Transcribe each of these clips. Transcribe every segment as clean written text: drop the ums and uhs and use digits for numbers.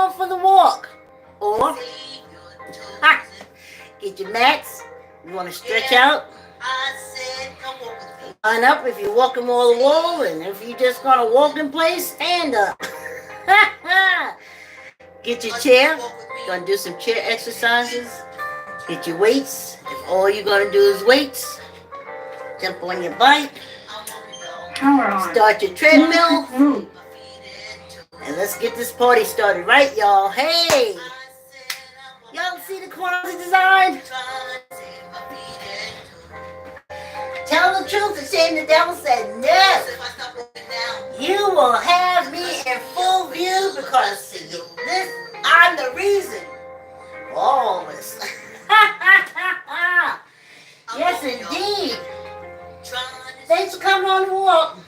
going for the walk. Or get your mats. You want to stretch out. Line up if you're walking wall to wall, and if you're just gonna walk in place, stand up. Get your chair. Gonna do some chair exercises. Get your weights. If all you're gonna do is weights, jump on your bike. Start your treadmill. And let's get this party started, right, y'all? Hey! Y'all see the quality design? Tell the truth and shame the devil said no. You will have me in full view because see, I'm the reason for all this. Yes, indeed. Thanks for coming on the walk.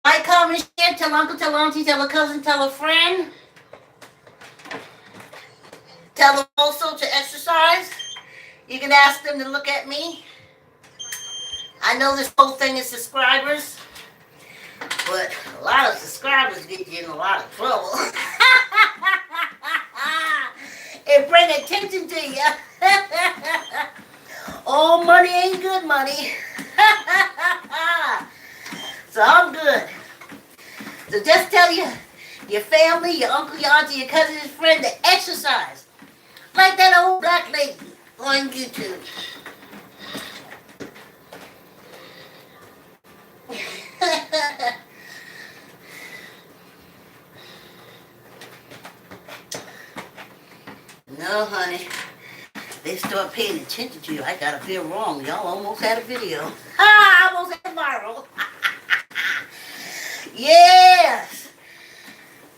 Like, comment, share, tell uncle, tell auntie, tell a cousin, tell a friend. Tell them also to exercise. You can ask them to look at me. I know this whole thing is subscribers, but a lot of subscribers get you in a lot of trouble. It bring attention to you. All money ain't good money. So I'm good. So just tell your family, your uncle, your auntie, your cousin, your friend to exercise. Like that old black lady on YouTube. No, honey. They start paying attention to you. I gotta feel wrong. Y'all almost had a video. Almost had viral. Yes.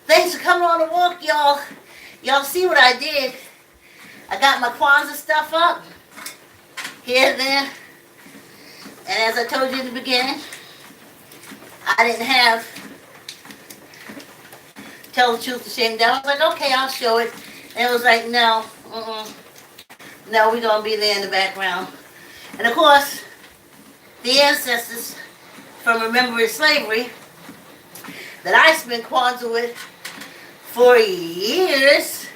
Thanks for coming on the walk, y'all. Y'all see what I did? I got my Kwanzaa stuff up. Here, there. And as I told you in the beginning, I didn't have tell the truth, the shame down. I was like, okay, I'll show it. And it was like, no, no, we're going to be there in the background. And of course, the ancestors from Remembering Slavery that I spent Kwanzaa with for years,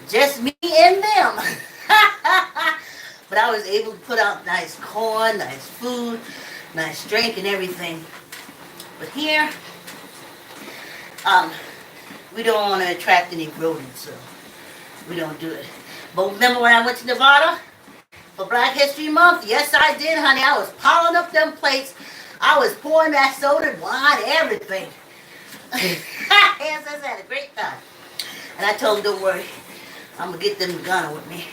just me and them. But I was able to put out nice corn, nice food, nice drink and everything. But here, we don't want to attract any rodents, so we don't do it. But remember when I went to Nevada for Black History Month? Yes, I did, honey. I was piling up them plates. I was pouring that soda, wine, everything. Yes, I had a great time. And I told them, don't worry, I'm going to get them to Ghana with me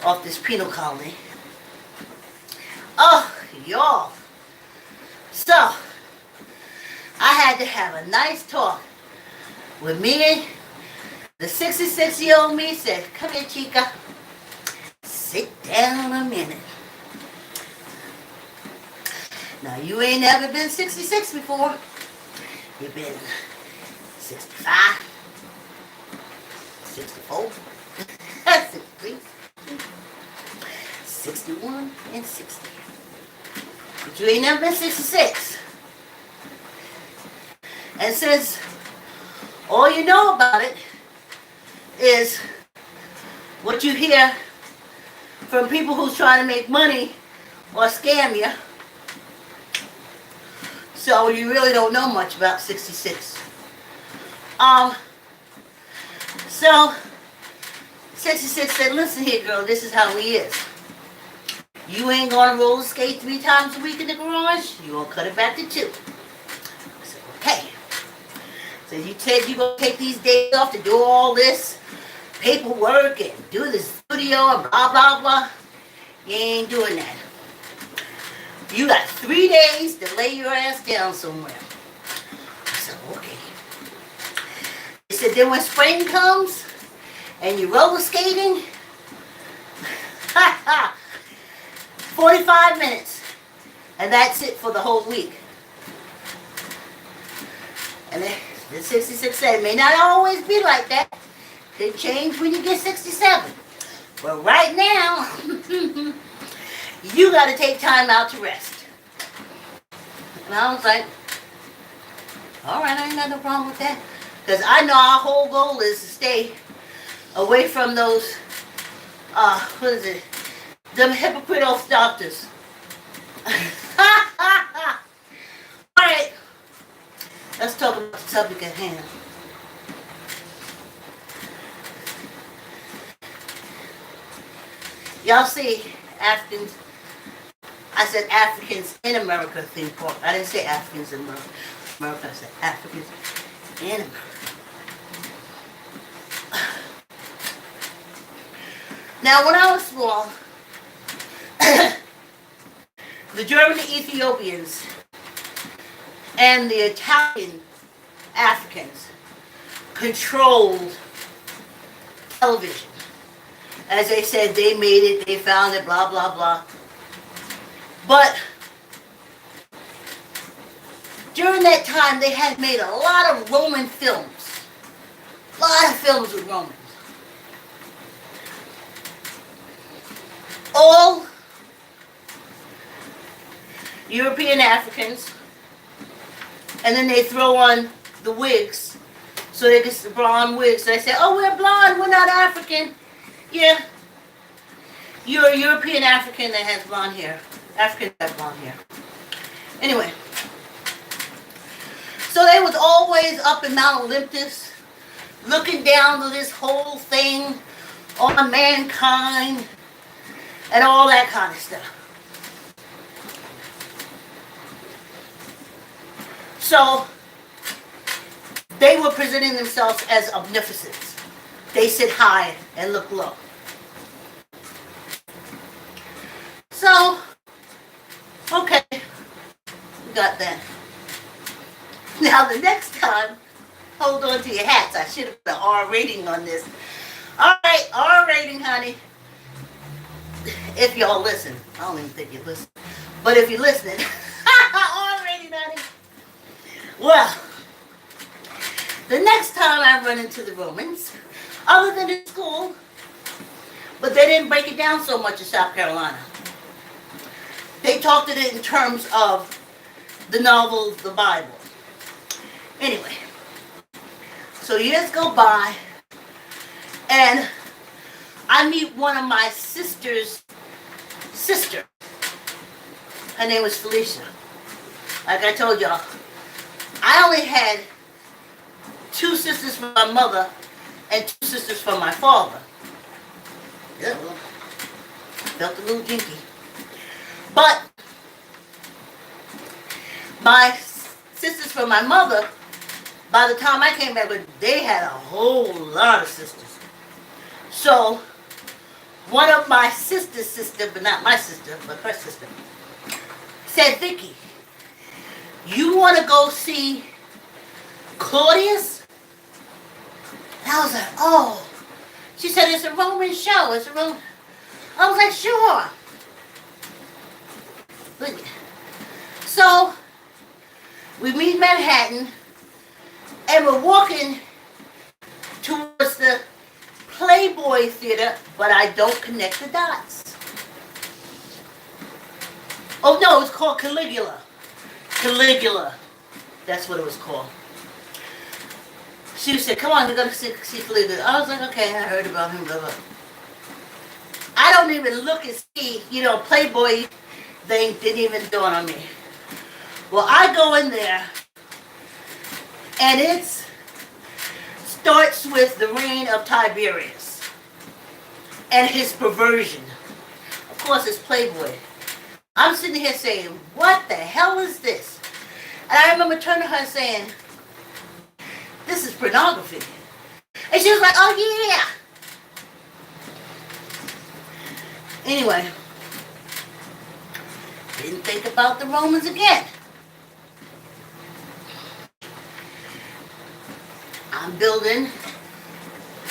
off this penal colony. Oh, y'all. So, I had to have a nice talk with me. The 66-year-old me said, come here, chica. Sit down a minute. Now, you ain't never been 66 before. You've been 65, 64, 63, 61, and 60. But you ain't never been 66. And since all you know about it is what you hear from people who's trying to make money or scam you, so you really don't know much about 66. So 66 said, listen here, girl, this is how he is. You ain't gonna roller skate 3 times a week in the garage. You gonna cut it back to 2. I said, okay. So you said you gonna take these days off to do all this paperwork and do the studio and blah, blah, blah. You ain't doing that. You got 3 days to lay your ass down somewhere. I said, okay. They said, then when spring comes and you're roller skating, 45 minutes. And that's it for the whole week. And the 66 said, it may not always be like that. They change when you get 67. But right now, you got to take time out to rest. And I was like, all right, I ain't got no problem with that. Because I know our whole goal is to stay away from those, what is it? Them hypocritical doctors. Alright, let's talk about the subject at hand. Y'all see Africans, I said Africans in America theme park. I didn't say Africans in America. I said Africans in America. Now, when I was small, the German Ethiopians and the Italian Africans controlled television. As they said, they made it, they found it, blah, blah, blah. But during that time, they had made a lot of Roman films. A lot of films with Romans. All European Africans, and then they throw on the wigs, so they get the blonde wigs. So they say, oh, we're blonde, we're not African. Yeah, you're a European African that has blonde hair. Africans have blonde hair. Anyway, so they was always up in Mount Olympus, looking down to this whole thing on mankind and all that kind of stuff. So they were presenting themselves as omniscients. They sit high and look low. So, okay, we got that. Now the next time, hold on to your hats. I should have put an R rating on this. All right, R rating, honey. If y'all listen. I don't even think you listen. But if you're listening, R rating, honey. Well, the next time I run into the Romans, other than in school, but they didn't break it down so much in South Carolina. They talked it in terms of the novel, the Bible. Anyway, so years go by, and I meet one of my sister's sister. Her name was Felicia. Like I told y'all, I only had 2 sisters from my mother and 2 sisters from my father. Yeah, well, felt a little jinky. But my sisters from my mother, by the time I came back, they had a whole lot of sisters. So one of my sister's sister, but not my sister, but her sister, said, Vicki, you want to go see Claudius? And I was like, oh. She said, it's a Roman show. It's a Roman. I was like, sure. So we meet in Manhattan, and we're walking towards the Playboy Theater, but I don't connect the dots. Oh no, it was called Caligula. Caligula. That's what it was called. She said, come on, we're going to see Caligula. I was like, okay, I heard about him, blah, blah. I don't even look and see, Playboy thing didn't even dawn on me. Well, I go in there, and it starts with the reign of Tiberius and his perversion. Of course, it's Playboy. I'm sitting here saying, what the hell is this? And I remember turning to her and saying, this is pornography. And she was like, oh yeah. Anyway, didn't think about the Romans again. I'm building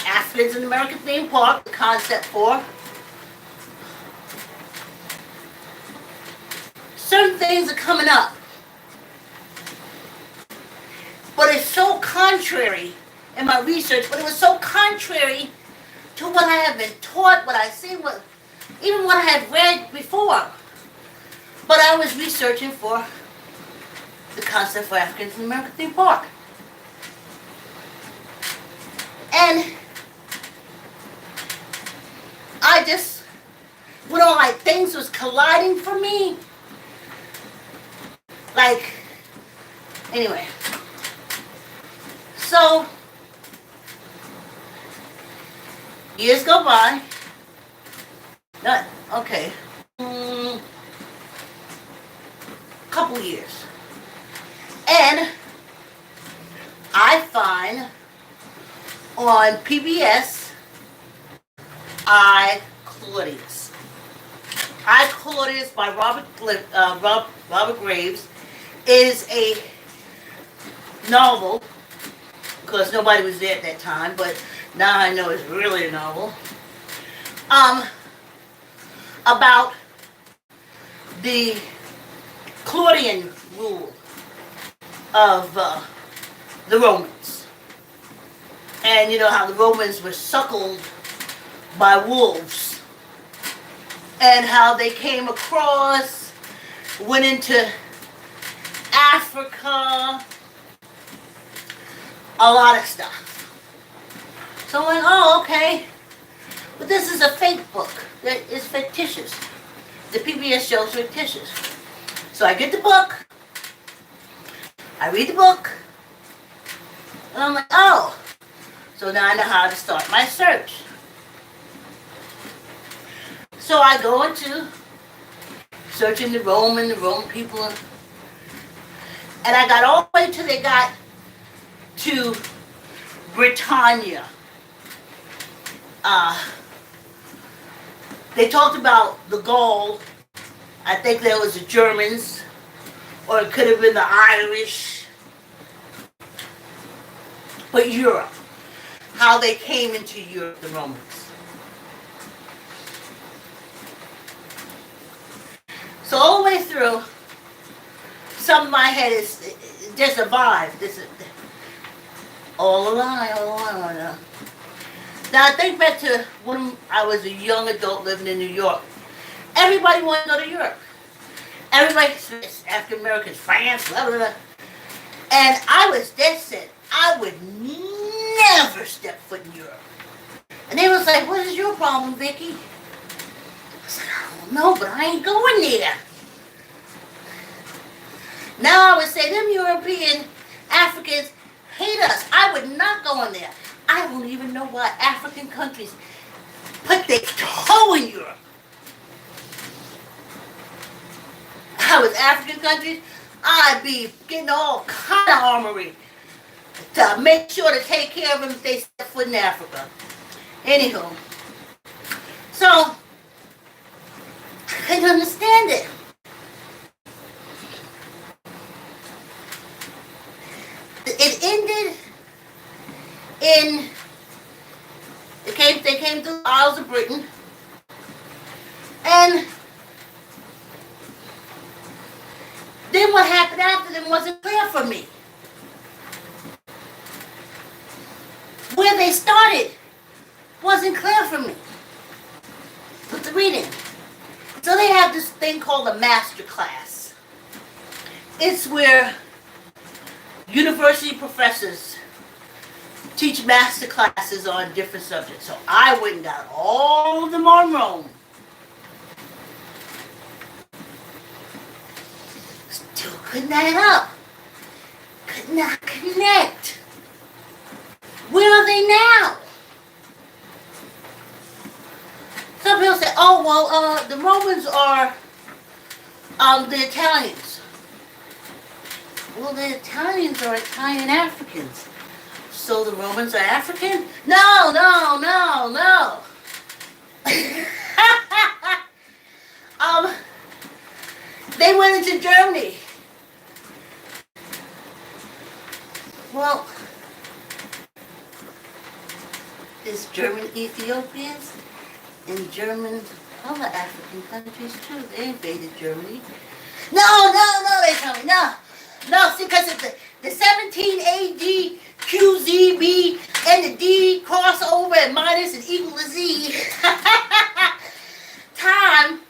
Africans in American theme park, the concept for. Certain things are coming up. But it's so contrary in my research, but it was so contrary to what I have been taught, what I see, even what I had read before. But I was researching for the concept for Africans in American theme park. And I just, when all like things was colliding for me, like, anyway. So, years go by. Not, okay. Couple years. And I find on PBS, I, Claudius. I, Claudius by Robert Graves is a novel, because nobody was there at that time, but now I know it's really a novel, about the Claudian rule of the Romans. And you know how the Romans were suckled by wolves, and how they came across, went into Africa, a lot of stuff. So I'm like, oh, okay. But this is a fake book. That is fictitious. The PBS show's fictitious. So I get the book, I read the book, and I'm like, oh. So now I know how to start my search. So I go into searching the Roman people, and I got all the way till they got to Britannia. They talked about the Gaul. I think there was the Germans, or it could have been the Irish. But Europe, how they came into Europe, the Romans. So all the way through, some of my head is just a vibe. This is all a lie, all a lie. Now I think back to when I was a young adult living in New York. Everybody wanted to go to Europe. Everybody, African Americans, France, blah, blah, blah. And I was dead set. I would never step foot in Europe. And they was like, what is your problem, Vicki? I said, I don't know, but I ain't going there. Now I would say, them European Africans hate us. I would not go in there. I don't even know why African countries put their toe in Europe. I was African countries, I'd be getting all kind of armory to make sure to take care of them if they step foot in Africa. Anywho, so I couldn't understand it. It ended in, they came through the Isles of Britain, and then what happened after them wasn't clear for me. Where they started wasn't clear for me with the reading. So they have this thing called a master class. It's where university professors teach master classes on different subjects. So I went and got all of them on Rome. Still couldn't add up. Could not connect. Where are they now? Some people say, oh, well, the Romans are the Italians. Well, the Italians are Italian Africans. So the Romans are African? No, no, no, no. They went into Germany. Well, there's German Ethiopians and German other African countries too. They invaded Germany. No, no, no, they tell me, no. No, see, because it's the 17 AD QZB and the D crossover and minus and equal to Z time,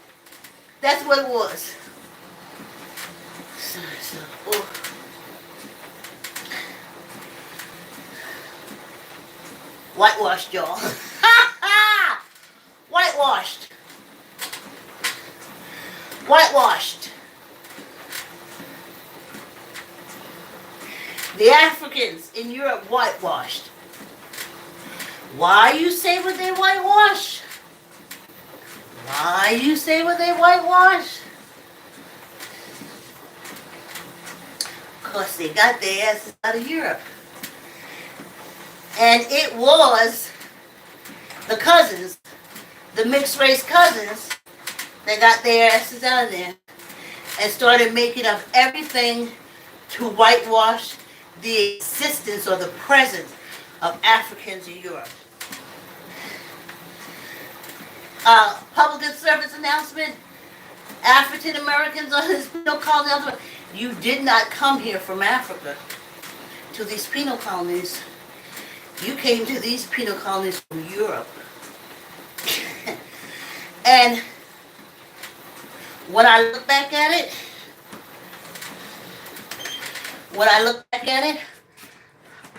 that's what it was. Whitewashed, y'all. Whitewashed. Whitewashed. The Africans in Europe whitewashed. Why you say what they whitewash? Why you say what they whitewash? Because they got their asses out of Europe. And it was the cousins, the mixed race cousins, that got their asses out of there and started making up everything to whitewash the existence or the presence of Africans in Europe. Public service announcement, African Americans on this penal colony, you did not come here from Africa to these penal colonies. You came to these penal colonies from Europe. And when I look back at it,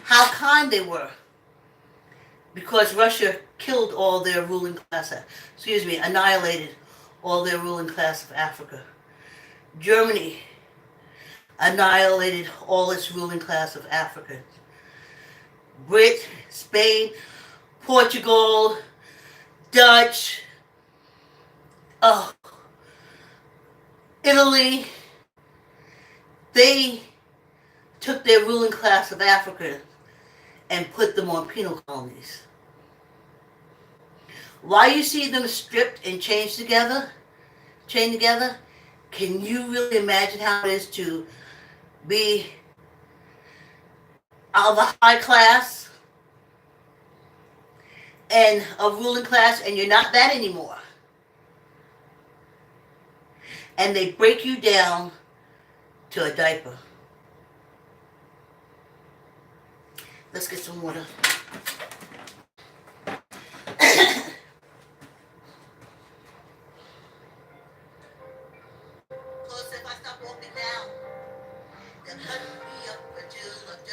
how kind they were. Because Russia killed all their ruling class, annihilated all their ruling class of Africa. Germany annihilated all its ruling class of Africa. Brit, Spain, Portugal, Dutch, Italy, they took their ruling class of Africa and put them on penal colonies. Why you see them stripped and chained together, can you really imagine how it is to be of a high class and a ruling class and you're not that anymore? And they break you down to a diaper. Let's get some water.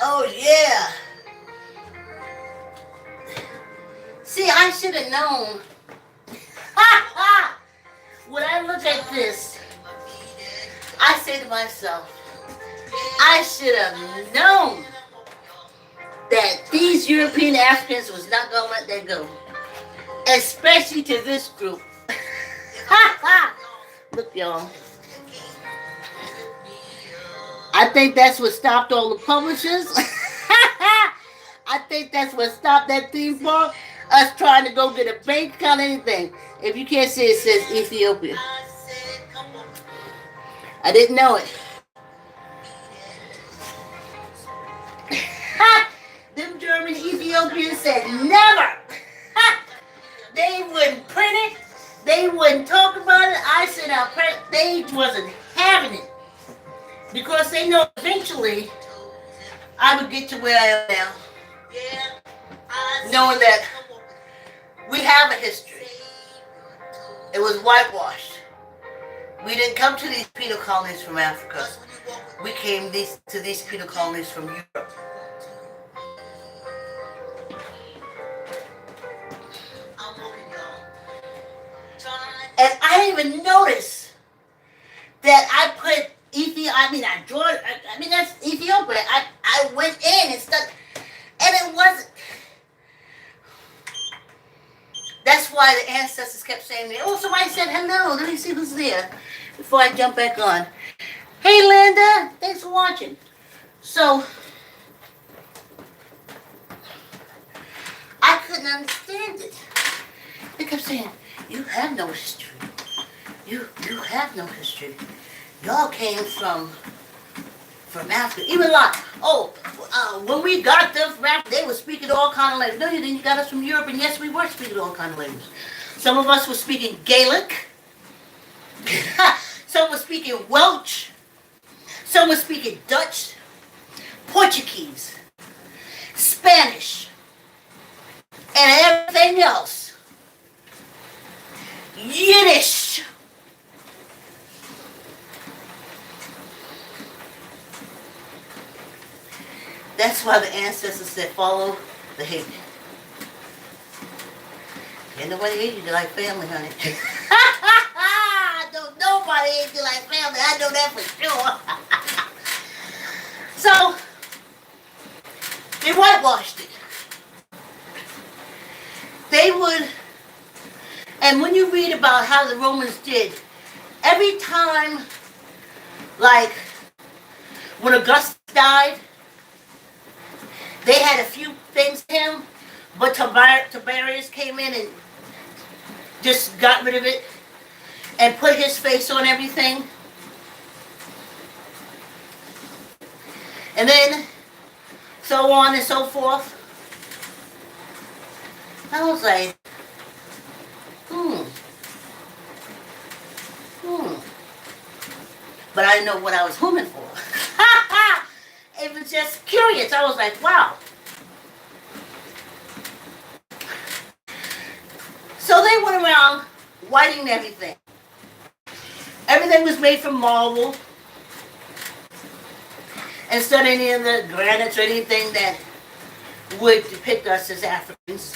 Oh yeah. See, I should have known. When I look at this, I say to myself, I should have known that these European Africans was not going to let that go. Especially to this group. Look, y'all. I think that's what stopped all the publishers. I think that's what stopped that theme park. Us trying to go get a bank account, anything. If you can't see it, says Ethiopia. I didn't know it. Them German Ethiopians said never. They wouldn't print it. They wouldn't talk about it. I said they wasn't having it. Because they know eventually I would get to where I am now. Knowing that we have a history. It was whitewashed. We didn't come to these penal colonies from Africa. We came to these penal colonies from Europe. And I didn't even notice that I put that's Ethiopia. I went in and stuck, and it wasn't. That's why the ancestors kept saying, oh, somebody said hello. Let me see who's there before I jump back on. Hey, Linda. Thanks for watching. So, I couldn't understand it. They kept saying, you have no history. You have no history. Y'all came from Africa. Even like, when we got them from Africa, they were speaking all kind of languages. No, you didn't. You got us from Europe, and yes, we were speaking all kind of languages. Some of us were speaking Gaelic. Some were speaking Welsh. Some were speaking Dutch, Portuguese, Spanish, and everything else. Yiddish. That's why the ancestors said, follow the hate. Ain't nobody hate you like family, honey. Don't nobody hate you like family. I know that for sure. So, they whitewashed it. They would, and when you read about how the Romans did, every time, like, when Augustus died, they had a few things to him, but Tiberius came in and just got rid of it and put his face on everything. And then, so on and so forth. I was like, But I didn't know what I was humming for. It was just curious. I was like, wow. So they went around whitening everything. Everything was made from marble. Instead of any of the granites or anything that would depict us as Africans.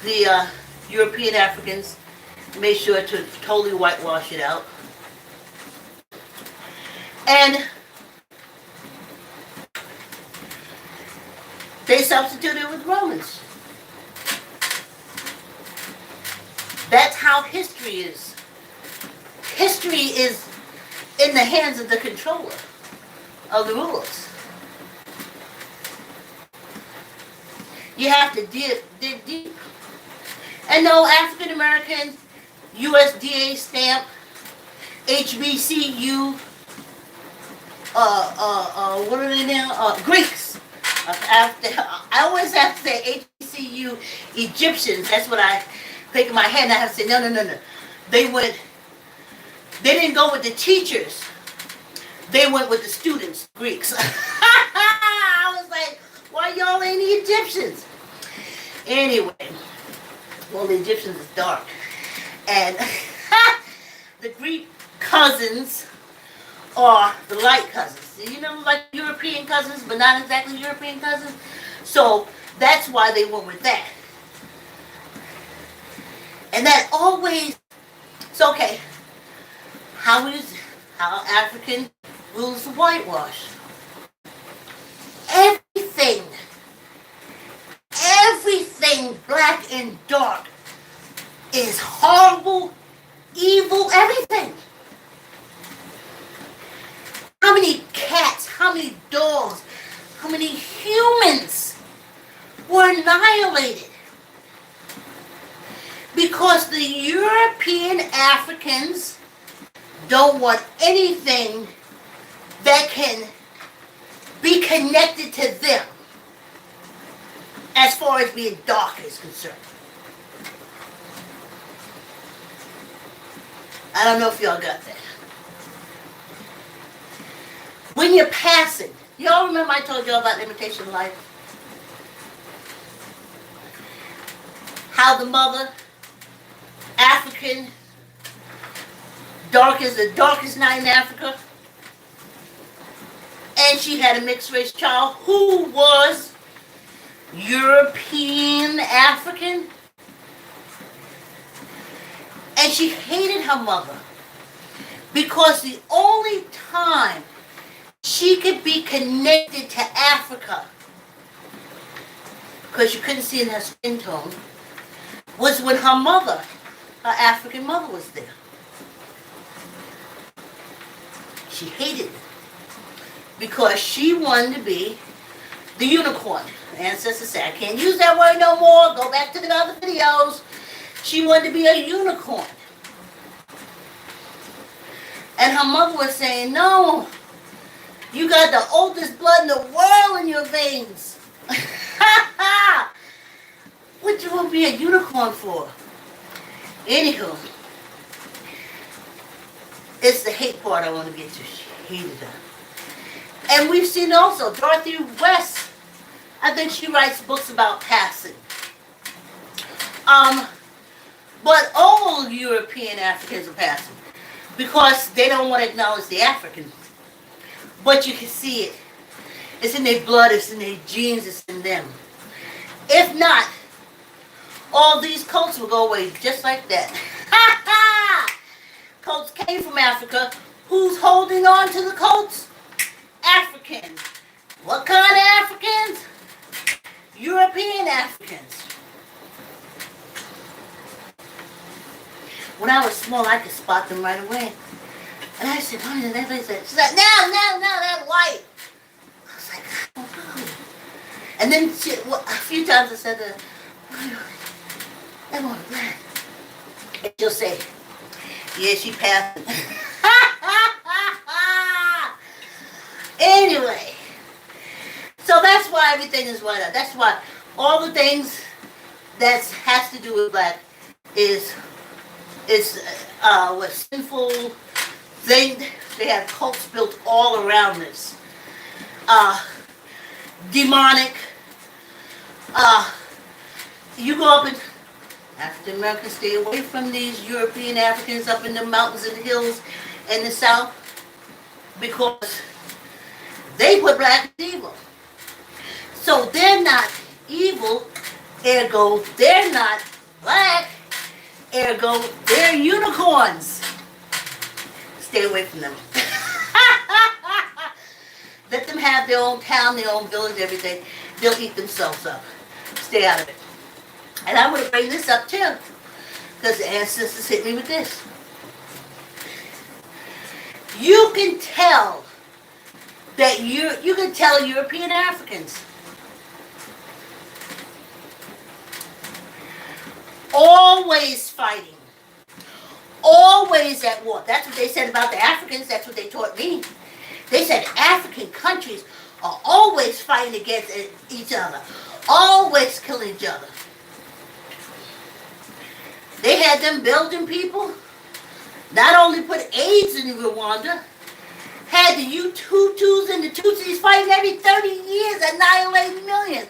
The European Africans made sure to totally whitewash it out. And they substituted with Romans. That's how history is. History is in the hands of the controller, of the rulers. You have to dig deep. And no African American, USDA stamp, HBCU, what are they now? Greeks. I always have to say HBCU Egyptians. That's what I think in my head. And I have to say, no. They didn't go with the teachers. They went with the students, Greeks. I was like, why y'all ain't the Egyptians? Anyway, well, the Egyptians is dark. And the Greek cousins are the light cousins. You know, like European cousins, but not exactly European cousins. So that's why they went with that. And that always, it's okay. How African rules the whitewash. Everything black and dark is horrible, evil, everything. How many cats, how many dogs, how many humans were annihilated? Because the European Africans don't want anything that can be connected to them as far as being dark is concerned. I don't know if y'all got that. When you're passing, y'all remember I told y'all about Imitation Life? How the mother, African, the darkest night in Africa, and she had a mixed race child who was European African, and she hated her mother because the only time she could be connected to Africa, because you couldn't see in her skin tone, was when her mother, her African mother, was there. She hated it because she wanted to be the unicorn. Ancestors say, I can't use that word no more. Go back to the other videos. She wanted to be a unicorn. And her mother was saying, no, you got the oldest blood in the world in your veins. What you want to be a unicorn for? Anywho, it's the hate part I want to get to. She hated her. And we've seen also Dorothy West. I think she writes books about passing. But all European Africans are passing because they don't want to acknowledge the African. But you can see it. It's in their blood, it's in their genes, it's in them. If not, all these cults will go away just like that. Ha ha! Cults came from Africa. Who's holding on to the cults? Africans. What kind of Africans? European Africans. When I was small, I could spot them right away. And I said, honey, that lady said, she's like, no, they're white. I was like, I don't know. And then a few times I said to her, they're more black. And she'll say, yeah, she passed. Anyway, so that's why everything is white out. That's why all the things that has to do with black is what sinful thing. They have cults built all around this. Demonic. You go up in African Americans, stay away from these European Africans up in the mountains and hills in the south because they put black as evil. So they're not evil, ergo they're not black, ergo they're unicorns. Stay away from them. Let them have their own town, their own village, everything. They'll eat themselves up. Stay out of it. And I'm going to bring this up too, because the ancestors hit me with this. You can tell that you can tell European Africans. Always fighting. Always at war. That's what they said about the Africans. That's what they taught me. They said African countries are always fighting against each other. Always killing each other. They had them Belgian people not only put AIDS in Rwanda, had the Hutus and the Tutsis fighting every 30 years, annihilating millions.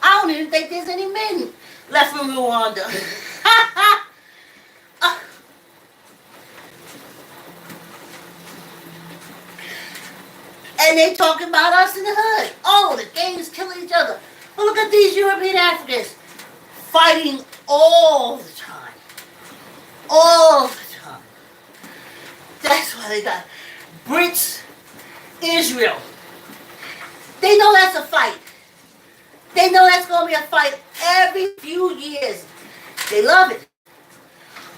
I don't even think there's any men left from Rwanda. And they talking about us in the hood. Oh, the gangs killing each other. Well, look at these European Africans fighting all the time. All the time. That's why they got Brits, Israel. They know that's a fight. They know that's going to be a fight every few years. They love it.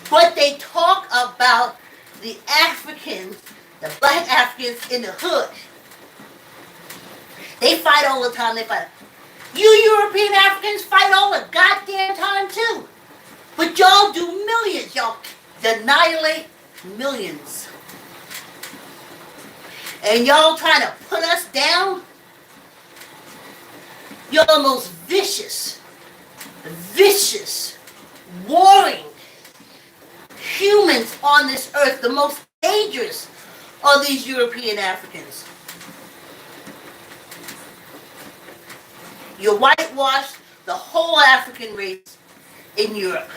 But they talk about the Africans, the black Africans in the hood. They fight all the time. They fight. You European Africans fight all the goddamn time too. But y'all do millions. Y'all annihilate millions. And y'all trying to put us down? You're the most vicious, warring humans on this earth. The most dangerous are these European Africans. You whitewashed the whole African race in Europe.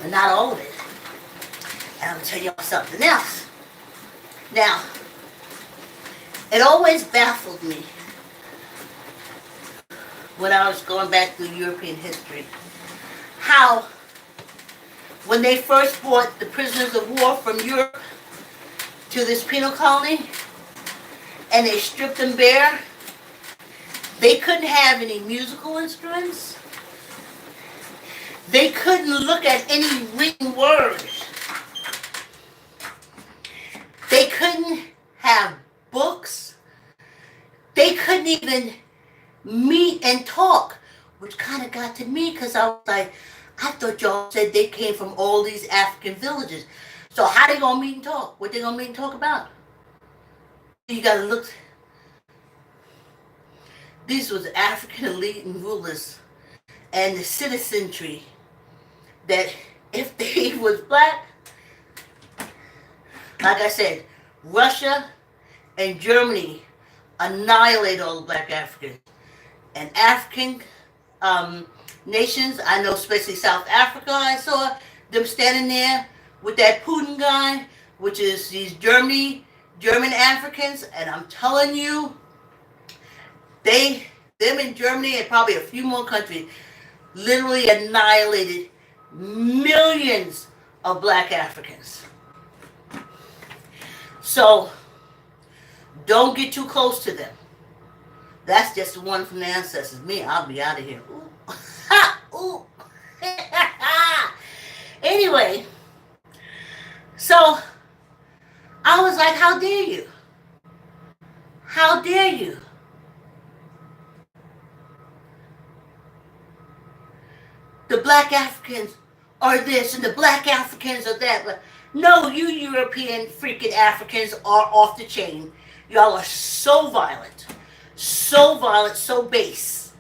But not all of it. And I'm going to tell y'all something else. Now, it always baffled me when I was going back through European history, how when they first brought the prisoners of war from Europe to this penal colony and they stripped them bare, they couldn't have any musical instruments. They couldn't look at any written words. They couldn't have books. They couldn't even meet and talk, which kind of got to me because I was like, I thought y'all said they came from all these African villages. So how they going to meet and talk? What they going to meet and talk about? You got to look. These was African elite and rulers and the citizenry that if they was black, like I said, Russia and Germany annihilate all the black Africans. And African nations, I know especially South Africa, I saw them standing there with that Putin guy, which is these German Africans, and I'm telling you, them in Germany and probably a few more countries, literally annihilated millions of black Africans. So don't get too close to them. That's just the one from the ancestors. Me, I'll be out of here. Ooh. Ha! Ooh. Anyway, so I was like, how dare you? How dare you? The black Africans are this and the black Africans are that. But no, you European freaking Africans are off the chain. Y'all are so violent, so base,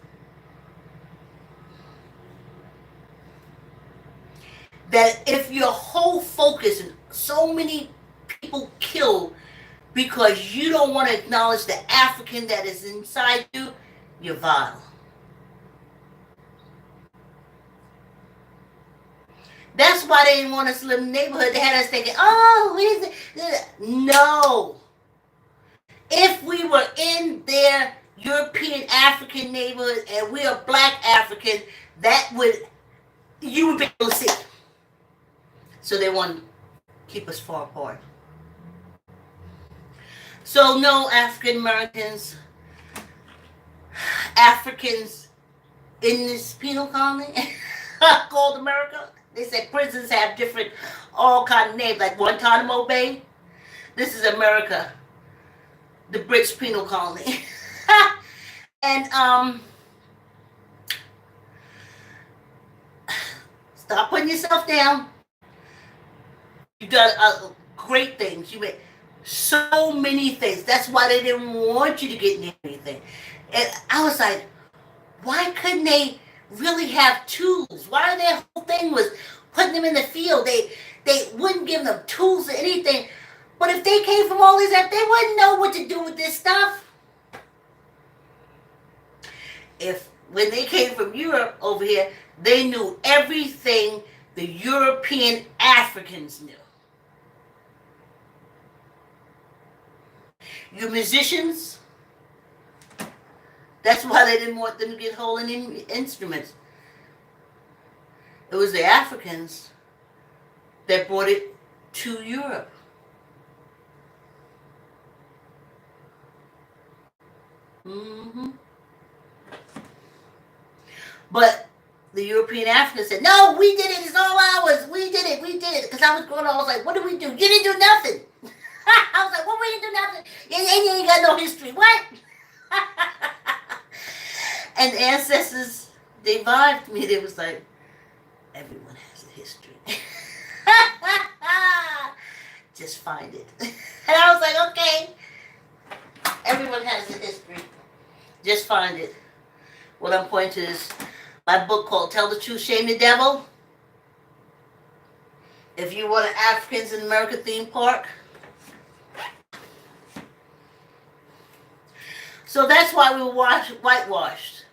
that if your whole focus and so many people killed because you don't want to acknowledge the African that is inside you, you're vile. That's why they didn't want us to live in the neighborhood. They had us thinking, oh, is it? No. If we were in their European African neighborhood and we are black African, you would be able to see. So they want to keep us far apart. So no African Americans, Africans in this penal colony called America. They said prisons have different, all kind of names, like Guantanamo Bay. This is America, the British penal colony. And stop putting yourself down. You've done great things. You made so many things. That's why they didn't want you to get near anything. And I was like, why couldn't they really have tools? Why their whole thing was putting them in the field? They wouldn't give them tools or anything. But if they came from all these, they wouldn't know what to do with this stuff. When they came from Europe over here, they knew everything the European Africans knew. You musicians, that's why they didn't want them to get hold of any instruments. It was the Africans that brought it to Europe. But the European Africans said, no, we did it, it's all ours, we did it. Because I was growing up, I was like, what did we do? You didn't do nothing. I was like, well, we didn't do nothing. You ain't got no history. What? And the ancestors, they vibed me. They was like, everyone has a history. Just find it. And I was like, okay. Everyone has a history. Just find it. What I'm pointing to is my book called Tell the Truth, Shame the Devil. If you want an Africans in America theme park. So that's why we were whitewashed.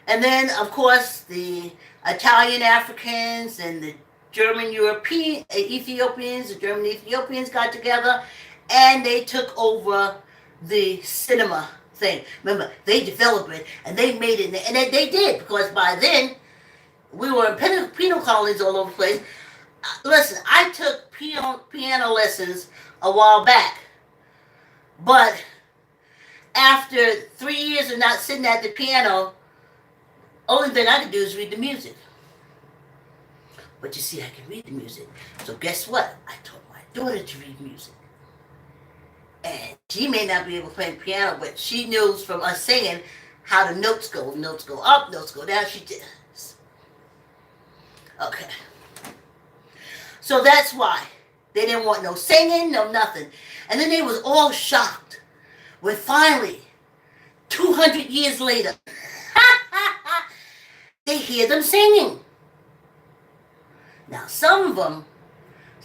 And then, of course, the Italian Africans and the German European Ethiopians, the German Ethiopians got together and they took over the cinema thing. Remember, they developed it and they made it, and they did, because by then we were in penal colonies all over the place. Listen, I took piano lessons a while back, but after 3 years of not sitting at the piano, only thing I could do is read the music. But you see, I can read the music. So guess what? I taught my daughter to read music. And she may not be able to play the piano, but she knows from us singing how the notes go. Notes go up, notes go down. She does. Okay. So that's why they didn't want no singing, no nothing. And then they was all shocked when finally, 200 years later, they hear them singing. Now, some of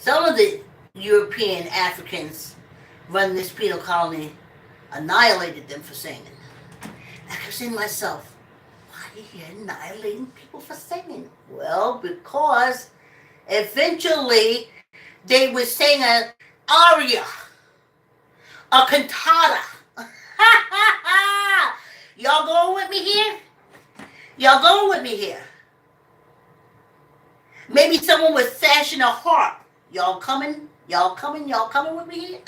the European Africans run this penal colony, annihilated them for singing. I kept saying to myself, why are you annihilating people for singing? Well, because eventually they would sing an aria, a cantata. Y'all going with me here? Y'all going with me here? Maybe someone was fashion a harp. Y'all coming? Y'all coming? Y'all coming with me here?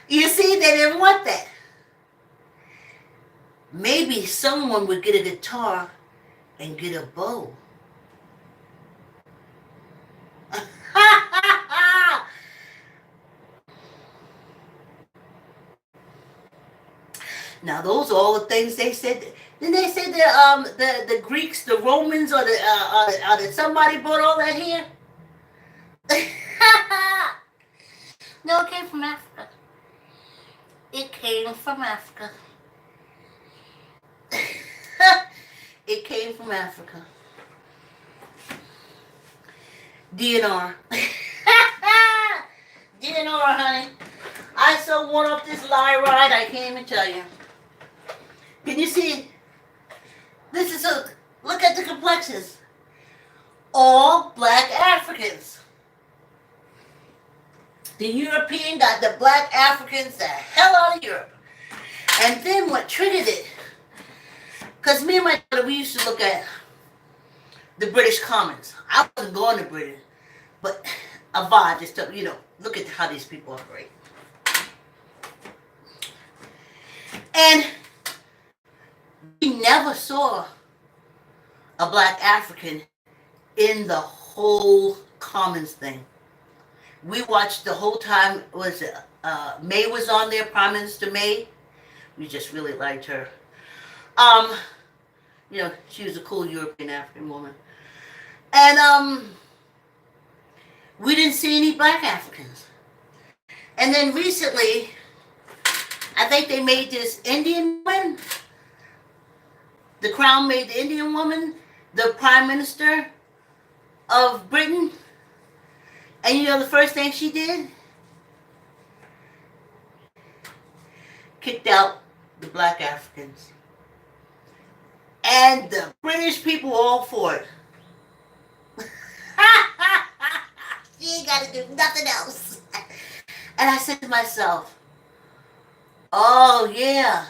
You see, they didn't want that. Maybe someone would get a guitar and get a bow. Now those are all the things they said. Then they said the Greeks, the Romans, or somebody brought all that here. No, it came from Africa. It came from Africa. It came from Africa. DNR. DNR, honey. I so worn up this lie ride, I can't even tell you. Can you see? This is look at the complexions. All black Africans. The European got the black Africans the hell out of Europe. And then what triggered it? Because me and my daughter, we used to look at the British Commons. I wasn't going to Britain, but a vibe just took, look at how these people operate. And we never saw a black African in the whole Commons thing. We watched the whole time. May was on there, Prime Minister May. We just really liked her. She was a cool European African woman. And we didn't see any black Africans. And then recently, I think they made this Indian woman. The Crown made the Indian woman the Prime Minister of Britain. And you know the first thing she did? Kicked out the black Africans. And the British people all for it. She ain't got to do nothing else. And I said to myself, oh, yeah.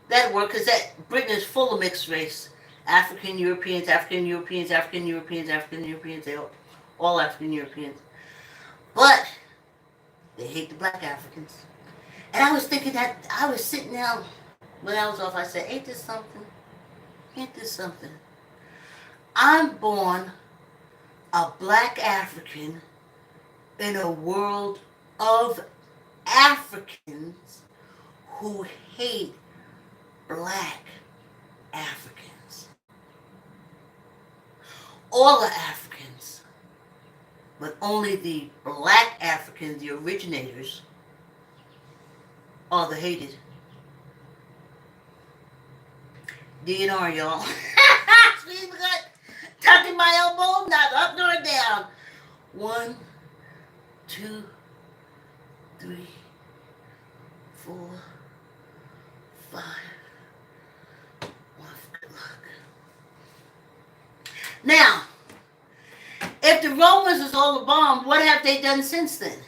That'd work, because Britain is full of mixed race. African Europeans, African Europeans, African Europeans, African Europeans, they all African Europeans. But they hate the black Africans. And I was thinking that, I was sitting down when I was off, I said, ain't this something? Ain't this something? I'm born a black African in a world of Africans who hate black Africans. All are Africans, but only the black Africans, the originators, are the hated. DNR, y'all. Squeeze my gut, tucking my elbow, not up nor down. 1, 2, 3, 4, 5. Good luck. Now, if the Romans was all a bomb, what have they done since then?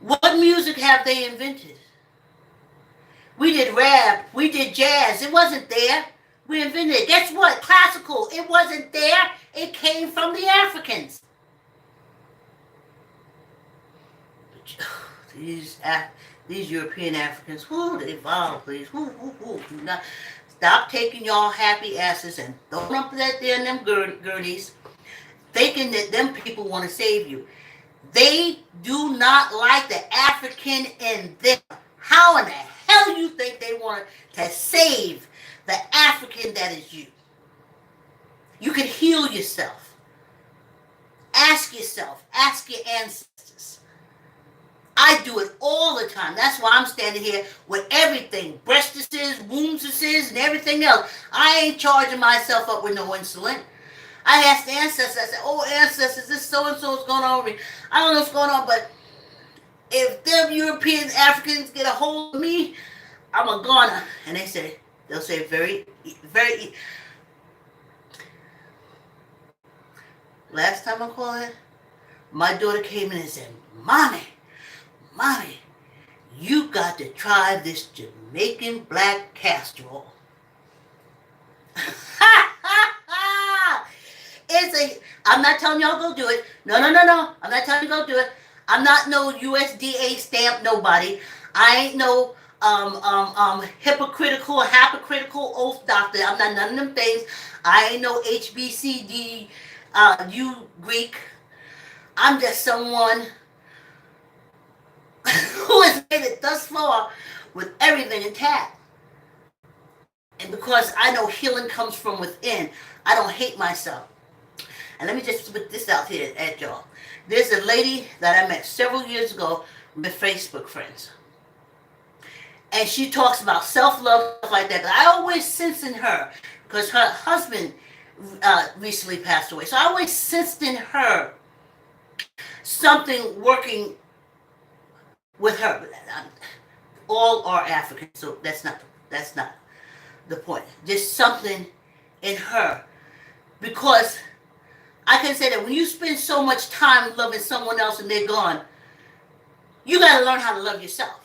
What music have they invented? We did rap, we did jazz, it wasn't there. We invented it. Guess what? Classical, it wasn't there. It came from the Africans. These European Africans, they evolve, please. Now, stop taking y'all happy asses and throw them up there in them gurneys, thinking that them people want to save you. They do not like the African in them. How in the hell you think they want to save the African that is you? You can heal yourself. Ask yourself. Ask your ancestors. I do it all the time. That's why I'm standing here with everything. Breastises, wombsises, and everything else. I ain't charging myself up with no insulin. I asked the ancestors, I said, oh, ancestors, this so-and-so is going on with me. I don't know what's going on, but if them European Africans get a hold of me, I'm a goner. And they'll say very. Last time I called it, my daughter came in and said, Mommy, you got to try this Jamaican black casserole. I'm not telling y'all go do it. No. I'm not telling you go do it. I'm not no USDA stamp nobody. I ain't no hypocritical oath doctor. I'm not none of them things. I ain't no HBCD U Greek. I'm just someone who has made it thus far with everything intact. And because I know healing comes from within, I don't hate myself. And let me just put this out here at y'all. There's a lady that I met several years ago with Facebook friends. And she talks about self-love, stuff like that. But I always sense in her, because her husband recently passed away. So I always sensed in her something working with her. All are African, so that's not the point. Just something in her. Because I can say that when you spend so much time loving someone else and they're gone, you got to learn how to love yourself.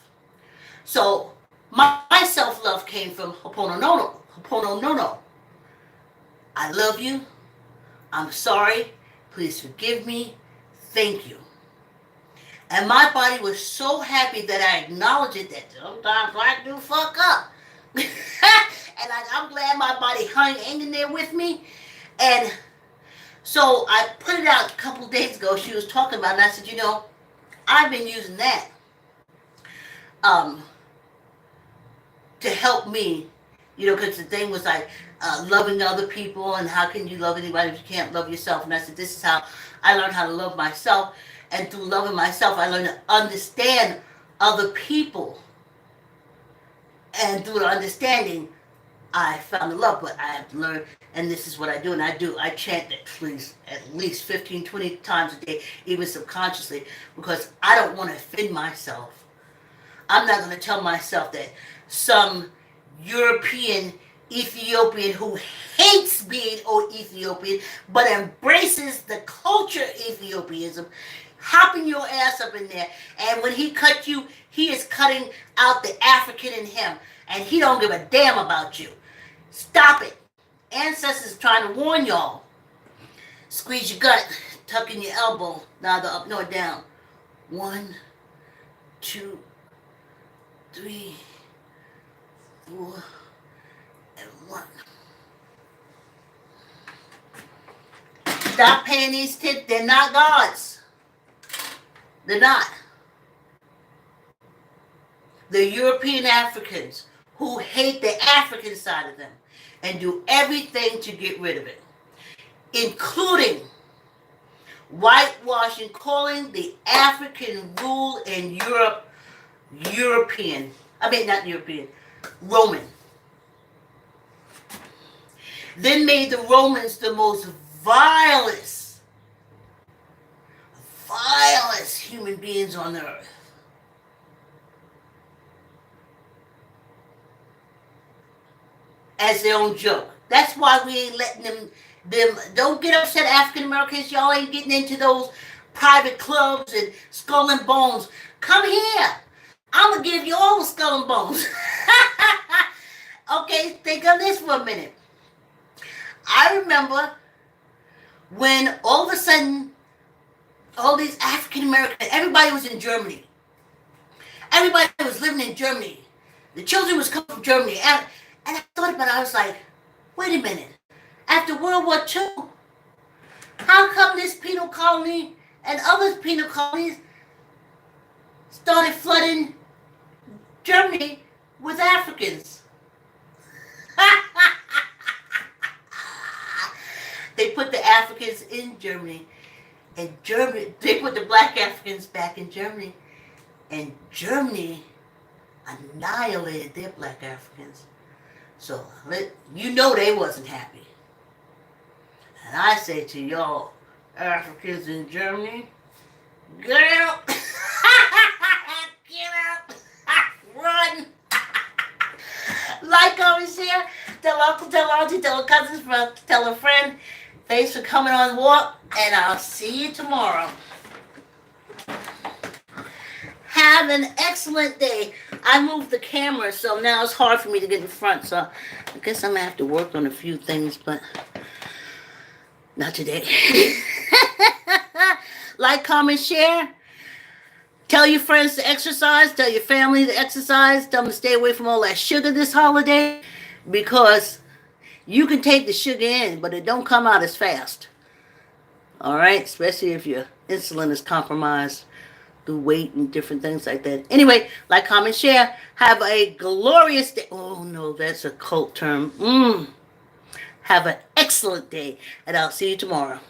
So my self-love came from Ho'oponopono. I love you. I'm sorry. Please forgive me. Thank you. And my body was so happy that I acknowledged it, that sometimes I do fuck up. And I'm glad my body hung in there with me. And so I put it out a couple of days ago. She was talking about it, and I said, I've been using that to help me, because the thing was like loving other people, and how can you love anybody if you can't love yourself? And I said, this is how I learned how to love myself. And through loving myself, I learned to understand other people. And through the understanding, I found the love. But I have to learn, and this is what I do. And I chant at least 15, 20 times a day, even subconsciously, because I don't want to offend myself. I'm not going to tell myself that some European Ethiopian who hates being Ethiopian, but embraces the culture Ethiopianism, hopping your ass up in there, and when he cut you, he is cutting out the African in him, and he don't give a damn about you. Stop it. Ancestors trying to warn y'all. Squeeze your gut, tuck in your elbow, neither up nor down. 1, 2, 3, 4, and 1. Stop paying these tips. They're not gods. They're not. The European Africans who hate the African side of them and do everything to get rid of it, including whitewashing, calling the African rule in Europe Roman. Then made the Romans the most vilest human beings on the earth. As their own joke. That's why we ain't letting them don't get upset, African Americans. Y'all ain't getting into those private clubs and skull and bones. Come here. I'm going to give you all the skull and bones. Okay, think of this for a minute. I remember when all of a sudden, all these African Americans, everybody was in Germany. Everybody was living in Germany. The children was coming from Germany. And I thought about it, I was like, wait a minute. After World War II, how come this penal colony and other penal colonies started flooding Germany with Africans? They put the Africans in Germany, and they put the black Africans back in Germany, and Germany annihilated their black Africans. So, they wasn't happy. And I say to y'all, Africans in Germany, get out! Get out! Run! Like, comment, share, tell uncle, tell auntie, tell cousins, tell a friend. Thanks for coming on walk, and I'll see you tomorrow. Have an excellent day. I moved the camera, so now it's hard for me to get in front. So I guess I'm gonna have to work on a few things, but not today. Like, comment, share. Tell your friends to exercise. Tell your family to exercise. Tell them to stay away from all that sugar this holiday, because you can take the sugar in, but it don't come out as fast. All right, especially if your insulin is compromised through weight and different things like that. Anyway, like, comment, share. Have a glorious day. Oh no, that's a cult term. Have an excellent day, and I'll see you tomorrow.